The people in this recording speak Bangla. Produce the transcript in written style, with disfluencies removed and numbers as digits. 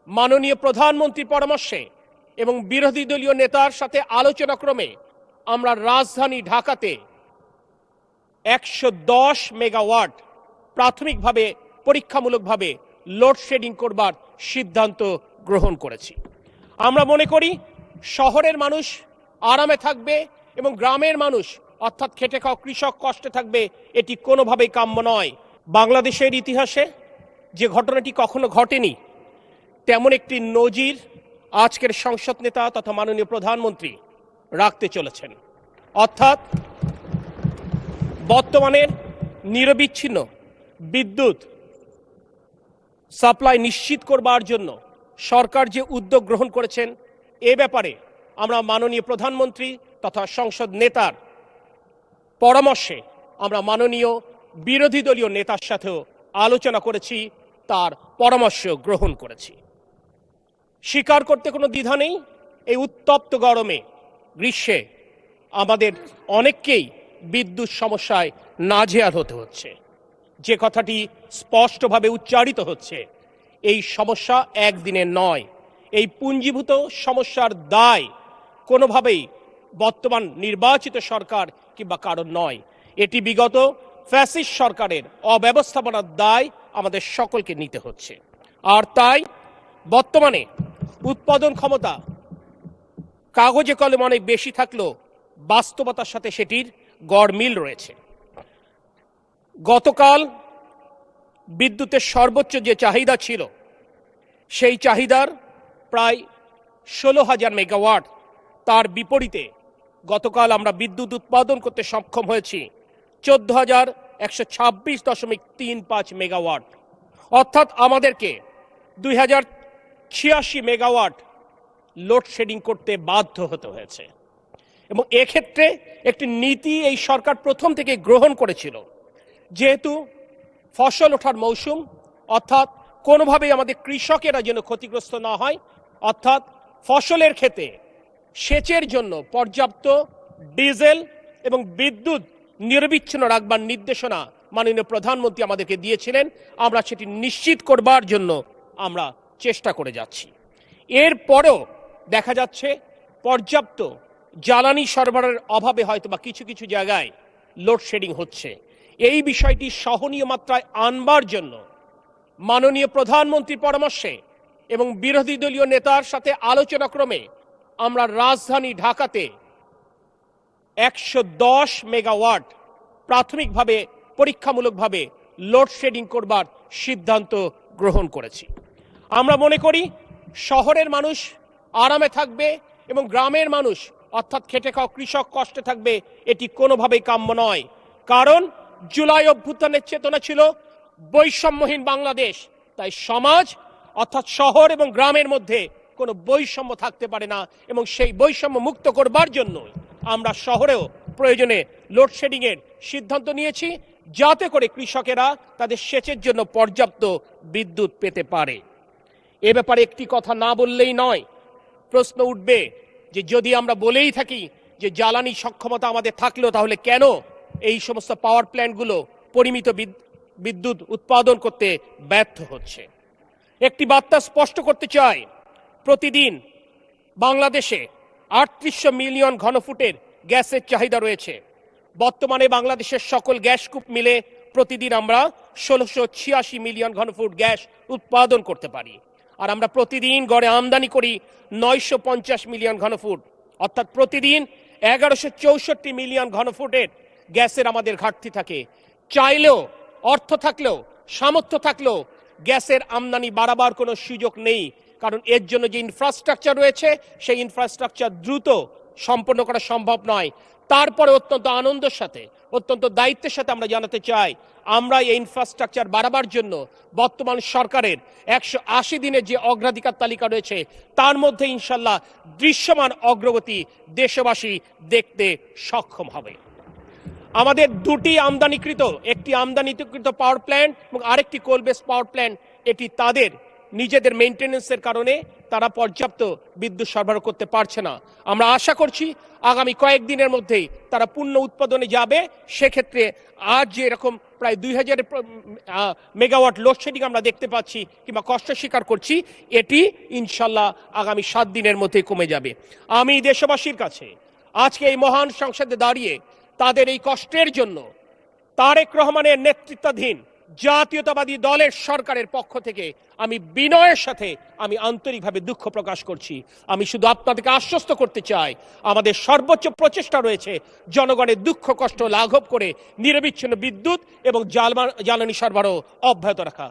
মাননীয় প্রধানমন্ত্রীর পরামর্শে এবং বিরোধী দলীয় নেতার সাথে আলোচনাক্রমে আমরা রাজধানী ঢাকাতে 110 মেগাওয়াট প্রাথমিকভাবে পরীক্ষামূলকভাবে লোডশেডিং করবার সিদ্ধান্ত গ্রহণ করেছি। আমরা মনে করি শহরের মানুষ আরামে থাকবে এবং গ্রামের মানুষ অর্থাৎ খেটে খাওয়া কৃষক কষ্টে থাকবে, এটি কোনোভাবেই কাম্য নয়। বাংলাদেশের ইতিহাসে যে ঘটনাটি কখনো ঘটেনি তেমন একটি নজির আজকের সংসদ নেতা তথা মাননীয় প্রধানমন্ত্রী রাখতে চলেছেন। অর্থাৎ বর্তমানের নিরবিচ্ছিন্ন বিদ্যুৎ সাপ্লাই নিশ্চিত করবার জন্য সরকার যে উদ্যোগ গ্রহণ করেছেন, এ ব্যাপারে আমরা মাননীয় প্রধানমন্ত্রী তথা সংসদ নেতার পরামর্শে আমরা মাননীয় বিরোধী দলীয় নেতার সাথেও আলোচনা করেছি, তার পরামর্শ গ্রহণ করেছি। স্বীকার করতে কোনো দ্বিধা নেই, এই উত্তপ্ত গরমে গ্রীষ্মে আমাদের অনেককেই বিদ্যুৎ সমস্যায় নাজেহাল হতে হচ্ছে। যে কথাটি স্পষ্টভাবে উচ্চারিত হচ্ছে, এই সমস্যা একদিনের নয়। এই পুঞ্জীভূত সমস্যার দায় কোনোভাবেই বর্তমান নির্বাচিত সরকার কিংবা কারণ নয়, এটি বিগত ফ্যাসিস্ট সরকারের অব্যবস্থাপনার দায় আমাদের সকলকে নিতে হচ্ছে। আর তাই বর্তমানে উৎপাদন ক্ষমতা কাগজে কলমে অনেক বেশি থাকলেও বাস্তবতার সাথে সেটির গড়মিল রয়েছে। গতকাল বিদ্যুতের সর্বোচ্চ যে চাহিদা ছিল, সেই চাহিদার প্রায় 16,000 মেগাওয়াট। তার বিপরীতে গতকাল আমরা বিদ্যুৎ উৎপাদন করতে সক্ষম হয়েছি 14,126.35 মেগাওয়াট। অর্থাৎ আমাদেরকে 2,086 মেগাওয়াট লোডশেডিং করতে বাধ্য হতে হয়েছে। এবং এক্ষেত্রে একটি নীতি এই সরকার প্রথম থেকে গ্রহণ করেছিল, যেহেতু ফসল ওঠার মৌসুম, অর্থাৎ কোনোভাবেই আমাদের কৃষকেরা যেন ক্ষতিগ্রস্ত না হয়, অর্থাৎ ফসলের ক্ষেতে সেচের জন্য পর্যাপ্ত ডিজেল এবং বিদ্যুৎ নিরবিচ্ছিন্ন রাখবার নির্দেশনা মাননীয় প্রধানমন্ত্রী আমাদেরকে দিয়েছিলেন। আমরা সেটি নিশ্চিত করবার জন্য আমরা চেষ্টা করে যাচ্ছি। এরপরেও দেখা যাচ্ছে পর্যাপ্ত জ্বালানি সরবরাহের অভাবে হয়তো বা কিছু কিছু জায়গায় লোডশেডিং হচ্ছে। এই বিষয়টি সহনীয় মাত্রায় আনবার জন্য মাননীয় প্রধানমন্ত্রীর পরামর্শে এবং বিরোধী দলীয় নেতার সাথে আলোচনাক্রমে আমরা রাজধানী ঢাকাতে 110 মেগাওয়াট প্রাথমিকভাবে পরীক্ষামূলকভাবে লোডশেডিং করবার সিদ্ধান্ত গ্রহণ করেছি। আমরা মনে করি শহরের মানুষ আরামে থাকবে এবং গ্রামের মানুষ অর্থাৎ খেটে খাওয়া কৃষক কষ্টে থাকবে, এটি কোনোভাবেই কাম্য নয়। কারণ জুলাই অভ্যুত্থানের চেতনা ছিল বৈষম্যহীন বাংলাদেশ। তাই সমাজ অর্থাৎ শহর এবং গ্রামের মধ্যে কোনো বৈষম্য থাকতে পারে না, এবং সেই বৈষম্য মুক্ত করবার জন্য আমরা শহরেও প্রয়োজনে লোডশেডিংয়ের সিদ্ধান্ত নিয়েছি, যাতে করে কৃষকেরা তাদের সেচের জন্য পর্যাপ্ত বিদ্যুৎ পেতে পারে। এ ব্যাপারে একটি কথা না বললেই নয়। প্রশ্ন উঠবে যে যদি আমরা বলেই থাকি যে জ্বালানি সক্ষমতা আমাদের থাকলেও তাহলে কেন এই সমস্ত পাওয়ার প্ল্যান্টগুলো পরিমিত বিদ্যুৎ উৎপাদন করতে ব্যর্থ হচ্ছে। একটি বার্তা স্পষ্ট করতে চাই, প্রতিদিন বাংলাদেশে 3800 মিলিয়ন ঘনফুটের গ্যাসের চাহিদা রয়েছে। বর্তমানে বাংলাদেশের সকল গ্যাসকূপ মিলে প্রতিদিন আমরা 1686 মিলিয়ন ঘনফুট গ্যাস উৎপাদন করতে পারি। আর আমরা প্রতিদিন গড়ে আমদানি করি 950 মিলিয়ন ঘনফুট, অর্থাৎ প্রতিদিন 1164 মিলিয়ন ঘনফুটের গ্যাসের আমাদের ঘাটতি থাকে। চাইলেও, অর্থ থাকলেও, সামর্থ্য থাকলেও গ্যাসের আমদানি বাড়াবার কোনো সুযোগ নেই। কারণ এর জন্য যে ইনফ্রাস্ট্রাকচার রয়েছে, সেই ইনফ্রাস্ট্রাকচার দ্রুত সম্পন্ন করা সম্ভব নয়। তারপরে অত্যন্ত আনন্দের সাথে, অত্যন্ত দায়িত্বের সাথে আমরা জানাতে চাই, আমরা এই ইনফ্রাস্ট্রাকচার বাড়াবার জন্য বর্তমান সরকারের 180 দিনের যে অগ্রাধিকার তালিকা রয়েছে, তার মধ্যে ইনশাল্লাহ দৃশ্যমান অগ্রগতি দেশবাসী দেখতে সক্ষম হবে। আমাদের দুটি আমদানিকৃত, একটি আমদানিকৃত পাওয়ার প্ল্যান্ট এবং আরেকটি কোল বেস পাওয়ার প্ল্যান্ট, এটি তাদের নিজেদের মেইনটেনেন্সের কারণে তারা পর্যাপ্ত বিদ্যুৎ সরবরাহ করতে পারছে না। আমরা আশা করছি আগামী কয়েকদিনের মধ্যেই তারা পূর্ণ উৎপাদনে যাবে। সেক্ষেত্রে আজ যে এরকম প্রায় 2000 মেগাওয়াট লোডশেডিং আমরা দেখতে পাচ্ছি কিংবা কষ্ট স্বীকার করছি, এটি ইনশাল্লাহ আগামী 7 দিনের মধ্যে কমে যাবে। আমি দেশবাসীর কাছে আজকে এই মহান সংসদে দাঁড়িয়ে তাদের এই কষ্টের জন্য তারেক রহমানের নেতৃত্বাধীন জাতীয়তাবাদী দলের সরকারের পক্ষ থেকে আমি বিনয়ের সাথে আমি আন্তরিকভাবে দুঃখ প্রকাশ করছি। আমি শুধু আপনাদেরকে আশ্বস্ত করতে চাই, আমাদের সর্বোচ্চ প্রচেষ্টা রয়েছে জনগণের দুঃখ কষ্ট লাঘব করে নিরবিচ্ছিন্ন বিদ্যুৎ এবং জ্বালানি সরবরাহ অব্যাহত রাখা।